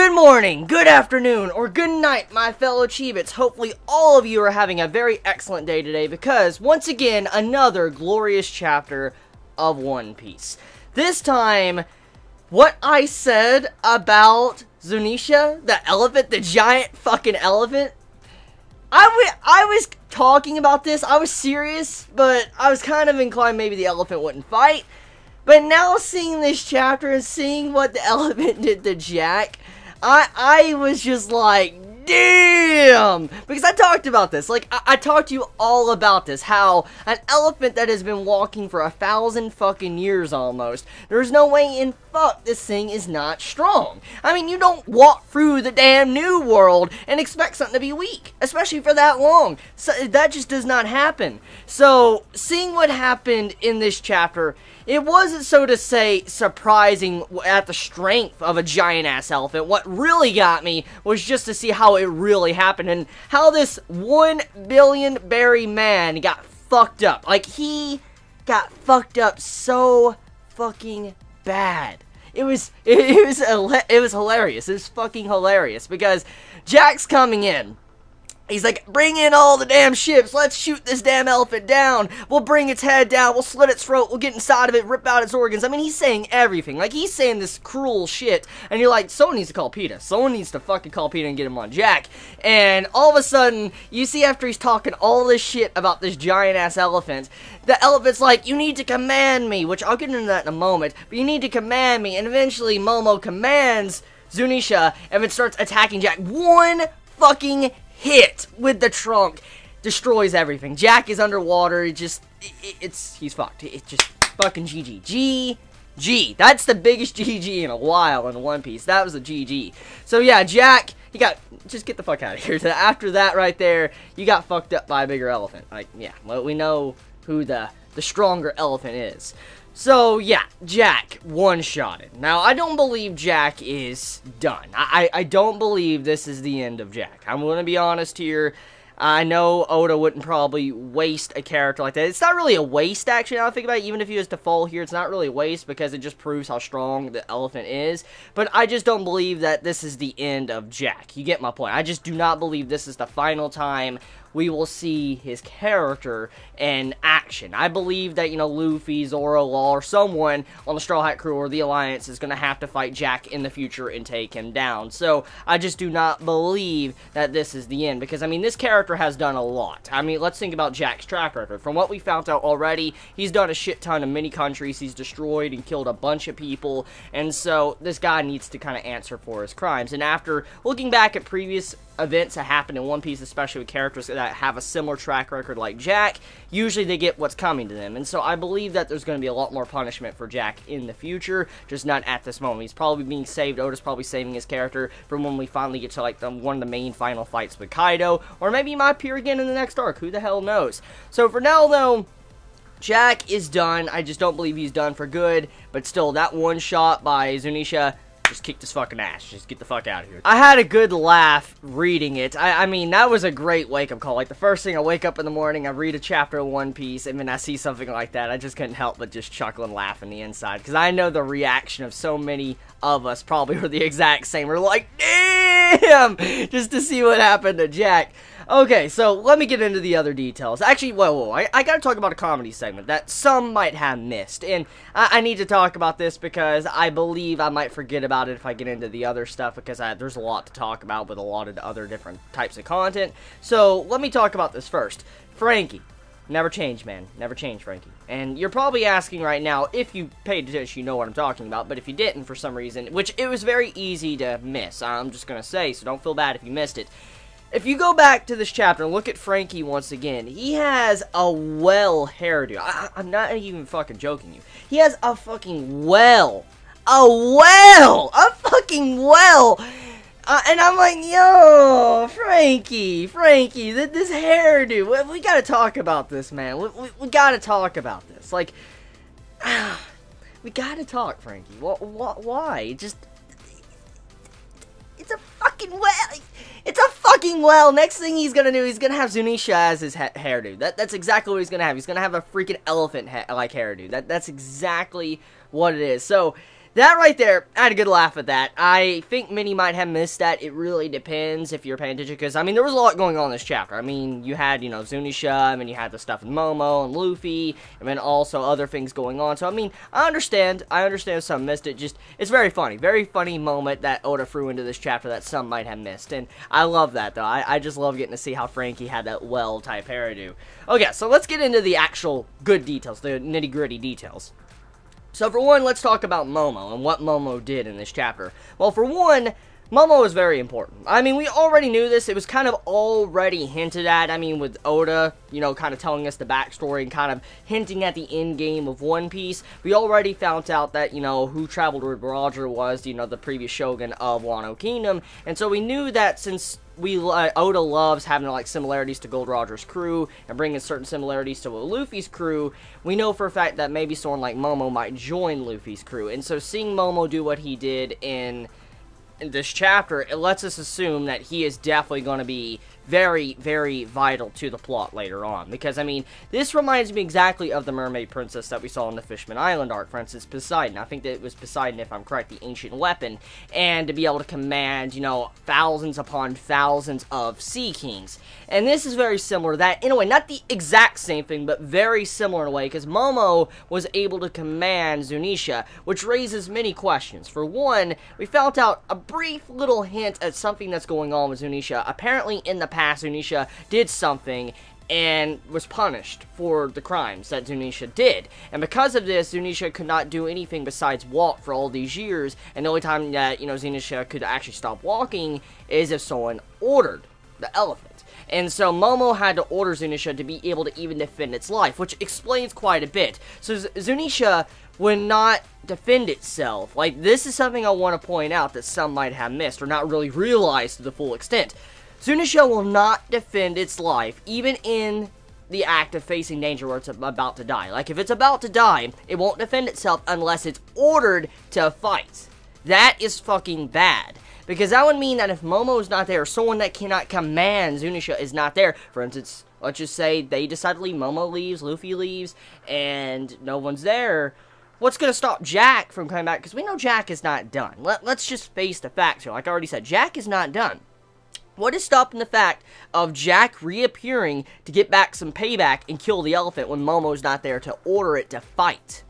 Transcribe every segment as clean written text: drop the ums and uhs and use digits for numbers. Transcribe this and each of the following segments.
Good morning, good afternoon, or good night, my fellow Chiebits. Hopefully all of you are having a very excellent day today because, once again, another glorious chapter of One Piece. This time, what I said about Zunisha, the elephant, the giant fucking elephant, I was talking about this, I was serious, but I was kind of inclined maybe the elephant wouldn't fight. But now seeing this chapter and seeing what the elephant did to Jack, I was just like, damn! Because I talked about this. Like, I talked to you all about this. How an elephant that has been walking for 1,000 fucking years almost, there's no way in fuck this thing is not strong. I mean, you don't walk through the damn new world and expect something to be weak. Especially for that long. So, that just does not happen. So, seeing what happened in this chapter, it wasn't, so to say, surprising at the strength of a giant-ass elephant. What really got me was just to see how it really happened and how this 1 billion berry man got fucked up. Like, he got fucked up so fucking bad. It was hilarious. It was fucking hilarious because Jack's coming in. He's like, bring in all the damn ships, let's shoot this damn elephant down, we'll bring its head down, we'll slit its throat, we'll get inside of it, rip out its organs. I mean, he's saying everything, like, he's saying this cruel shit, and you're like, someone needs to call PETA, someone needs to fucking call PETA and get him on Jack, and all of a sudden, you see after he's talking all this shit about this giant-ass elephant, the elephant's like, you need to command me, which I'll get into that in a moment, but you need to command me, and eventually Momo commands Zunisha, and it starts attacking Jack. One fucking hit with the trunk destroys everything. Jack is underwater. He's fucked. It's just fucking GG. GG. That's the biggest GG in a while in One Piece. That was a GG. So yeah, Jack, just get the fuck out of here. After that right there, you got fucked up by a bigger elephant. Like, yeah, well, we know who the stronger elephant is. So, yeah, Jack one-shotted. Now, I don't believe Jack is done. I don't believe this is the end of Jack. I'm going to be honest here. I know Oda wouldn't probably waste a character like that. It's not really a waste, actually, now I think about it. Even if he was to fall here, it's not really a waste because it just proves how strong the elephant is. But I just don't believe that this is the end of Jack. You get my point. I just do not believe this is the final time we will see his character in action. I believe that, you know, Luffy, Zoro, Law, or someone on the Straw Hat Crew or the Alliance is going to have to fight Jack in the future and take him down. So, I just do not believe that this is the end. Because, I mean, this character has done a lot. I mean, let's think about Jack's track record. From what we found out already, he's done a shit ton in many countries. He's destroyed and killed a bunch of people. And so, this guy needs to kind of answer for his crimes. And after looking back at previous events that happen in One Piece, especially with characters that have a similar track record like Jack, usually they get what's coming to them. And so I believe that there's going to be a lot more punishment for Jack in the future, just not at this moment. He's probably being saved. Oda's probably saving his character from when we finally get to like one of the main final fights with Kaido, or maybe he might appear again in the next arc. Who the hell knows? So for now, though, Jack is done. I just don't believe he's done for good, but still, that one shot by Zunisha just kicked his fucking ass. Just get the fuck out of here. I had a good laugh reading it. I mean, that was a great wake-up call. Like, the first thing, I wake up in the morning, I read a chapter of One Piece, and then I see something like that. I just couldn't help but just chuckle and laugh on the inside. Because I know the reaction of so many of us probably were the exact same. We're like, damn! Just to see what happened to Jack. Okay, so let me get into the other details. Actually, whoa, I gotta talk about a comedy segment that some might have missed. And I need to talk about this because I believe I might forget about it if I get into the other stuff, because there's a lot to talk about with a lot of the other different types of content. So, let me talk about this first. Franky. Never change, man. Never change, Franky. And you're probably asking right now, if you paid attention, you know what I'm talking about, but if you didn't for some reason, which it was very easy to miss, I'm just gonna say, so don't feel bad if you missed it. If you go back to this chapter and look at Franky once again, he has a well hairdo. I'm not even fucking joking you. He has a fucking well. A fucking well. And I'm like, yo, Franky, this hairdo. We gotta talk about this, man. We gotta talk about this. Like, we gotta talk, Franky. Why? It's a fucking well. It's a fucking well. Next thing he's gonna do, he's gonna have Zunisha as his hairdo. That's exactly what he's gonna have. He's gonna have a freaking elephant like hairdo. That's exactly what it is. So that right there, I had a good laugh at that. I think many might have missed that. It really depends if you're paying attention, because, I mean, there was a lot going on in this chapter. I mean, you had, you know, Zunisha, and then you had the stuff with Momo and Luffy, and then also other things going on. So, I mean, I understand if some missed it. Just, it's very funny moment that Oda threw into this chapter that some might have missed, and I love that, though. I just love getting to see how Frankie had that well-type hairdo. Okay, so let's get into the actual good details, the nitty-gritty details. So for one, let's talk about Momo and what Momo did in this chapter. Well, for one, Momo is very important. I mean, we already knew this. It was kind of already hinted at. I mean, with Oda, you know, kind of telling us the backstory and kind of hinting at the end game of One Piece. We already found out that, you know, who traveled with Roger was, you know, the previous shogun of Wano Kingdom. And so we knew that since Oda loves having, like, similarities to Gold Roger's crew and bringing certain similarities to Luffy's crew, we know for a fact that maybe someone like Momo might join Luffy's crew. And so seeing Momo do what he did in this chapter, it lets us assume that he is definitely going to be very, very vital to the plot later on. Because, I mean, this reminds me exactly of the Mermaid Princess that we saw in the Fishman Island arc. For instance, Poseidon. I think that it was Poseidon, if I'm correct, the ancient weapon. And to be able to command, you know, thousands upon thousands of Sea Kings. And this is very similar to that. In a way, not the exact same thing, but very similar in a way. Because Momo was able to command Zunisha, which raises many questions. For one, we found out a brief little hint at something that's going on with Zunisha. Apparently, in the past, Zunisha did something and was punished for the crimes that Zunisha did. And because of this, Zunisha could not do anything besides walk for all these years. And the only time that, you know, Zunisha could actually stop walking is if someone ordered the elephant. And so Momo had to order Zunisha to be able to even defend its life, which explains quite a bit. So Zunisha would not defend itself. Like, this is something I want to point out that some might have missed or not really realized to the full extent. Zunisha will not defend its life, even in the act of facing danger where it's about to die. Like, if it's about to die, it won't defend itself unless it's ordered to fight. That is fucking bad. Because that would mean that if Momo is not there, or someone that cannot command Zunisha is not there, for instance, let's just say they decide to leave, Momo leaves, Luffy leaves, and no one's there, what's going to stop Jack from coming back? Because we know Jack is not done. Let's just face the facts here. Like I already said, Jack is not done. What is stopping the fact of Jack reappearing to get back some payback and kill the elephant when Momo's not there to order it to fight?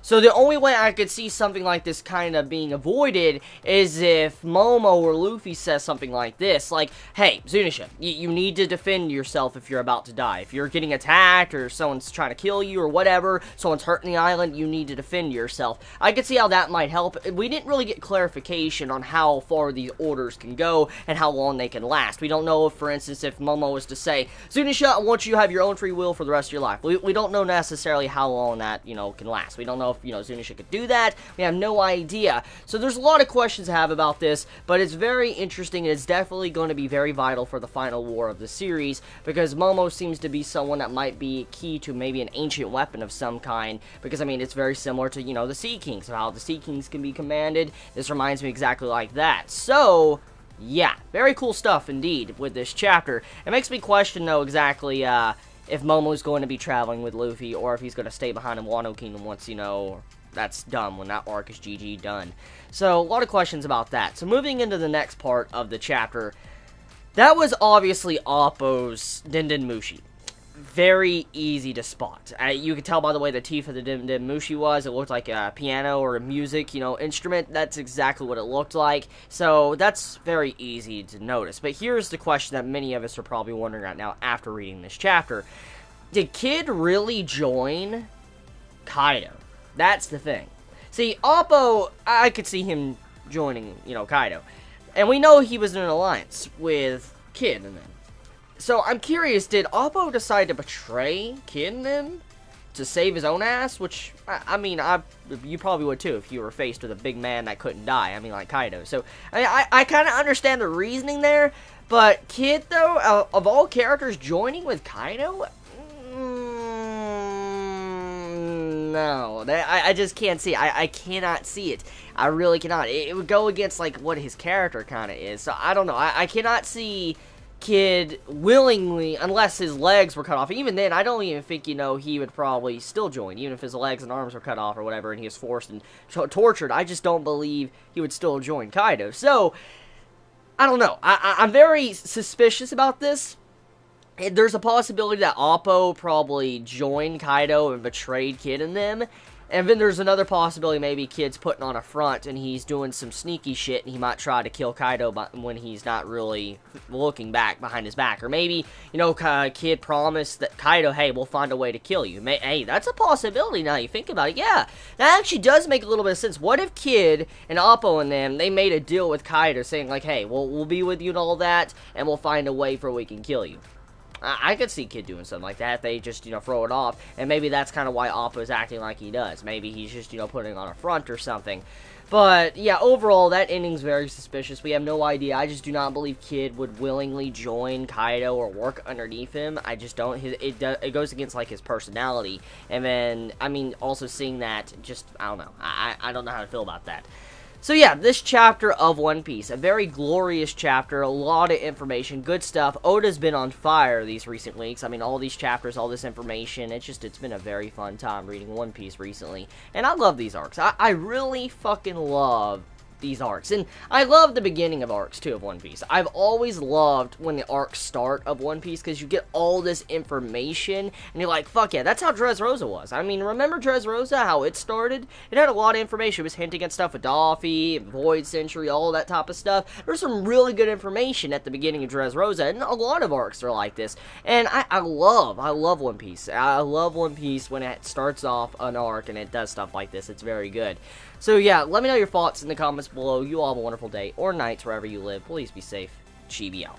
So the only way I could see something like this kind of being avoided is if Momo or Luffy says something like this, like, hey, Zunisha, you need to defend yourself if you're about to die. If you're getting attacked or someone's trying to kill you or whatever, someone's hurting the island, you need to defend yourself. I could see how that might help. We didn't really get clarification on how far these orders can go and how long they can last. We don't know if, for instance, if Momo was to say, Zunisha, I want you to have your own free will for the rest of your life. We don't know necessarily how long that, you know, can last. We don't know if, you know, Zunisha could do that. We have no idea. So there's a lot of questions to have about this, but it's very interesting, and it's definitely going to be very vital for the final war of the series, because Momo seems to be someone that might be key to maybe an ancient weapon of some kind, because, I mean, it's very similar to, you know, the Sea Kings, how the Sea Kings can be commanded. This reminds me exactly like that. So, yeah, very cool stuff indeed with this chapter. It makes me question, though, exactly, if Momo's going to be traveling with Luffy, or if he's going to stay behind in Wano Kingdom once, you know, that's done, when that arc is GG done. So, a lot of questions about that. So, moving into the next part of the chapter, that was obviously Oppo's Den Mushi. Very easy to spot. You could tell by the way the teeth of the Den Mushi was. It looked like a piano or a music, you know, instrument. That's exactly what it looked like. So, that's very easy to notice. But here's the question that many of us are probably wondering right now after reading this chapter. Did Kid really join Kaido? That's the thing. See, Oppo, I could see him joining, you know, Kaido. And we know he was in an alliance with Kid and them. So, I'm curious, did Oppo decide to betray Kid and them to save his own ass? Which, I mean, you probably would too if you were faced with a big man that couldn't die. I mean, like Kaido. So, I kind of understand the reasoning there. But Kid, though, of all characters joining with Kaido? No, I just can't see it. I cannot see it. I really cannot. It would go against, like, what his character kind of is. So, I don't know. I cannot see Kid willingly, unless his legs were cut off. Even then, I don't even think, you know, he would probably still join, even if his legs and arms were cut off or whatever, and he was forced and tortured. I just don't believe he would still join Kaido. So, I don't know. I'm very suspicious about this. There's a possibility that Appo probably joined Kaido and betrayed Kid and them. And then there's another possibility, maybe Kid's putting on a front and he's doing some sneaky shit and he might try to kill Kaido when he's not really looking back behind his back. Or maybe, you know, Kid promised that Kaido, hey, we'll find a way to kill you. Hey, that's a possibility now you think about it. Yeah, that actually does make a little bit of sense. What if Kid and Appo and them, they made a deal with Kaido saying like, hey, we'll be with you and all that and we'll find a way for we can kill you. I could see Kid doing something like that. They just, you know, throw it off. And maybe that's kind of why Appo's acting like he does. Maybe he's just, you know, putting on a front or something. But, yeah, overall, that ending's very suspicious. We have no idea. I just do not believe Kid would willingly join Kaido or work underneath him. I just don't. It goes against, like, his personality. And then, I mean, also seeing that, just, I don't know. I don't know how to feel about that. So yeah, this chapter of One Piece, a very glorious chapter, a lot of information, good stuff. Oda's been on fire these recent weeks. I mean, all these chapters, all this information, it's been a very fun time reading One Piece recently. And I love these arcs. I really fucking love these arcs. And I love the beginning of arcs, too, of One Piece. I've always loved when the arcs start of One Piece, because you get all this information, and you're like, fuck yeah, that's how Dressrosa was. I mean, remember Dressrosa, how it started? It had a lot of information. It was hinting at stuff with Doffy, Void Century, all that type of stuff. There's some really good information at the beginning of Dressrosa, and a lot of arcs are like this. And I love One Piece. I love One Piece when it starts off an arc, and it does stuff like this. It's very good. So yeah, let me know your thoughts in the comments below. You all have a wonderful day or night wherever you live. Please be safe. Chibi out.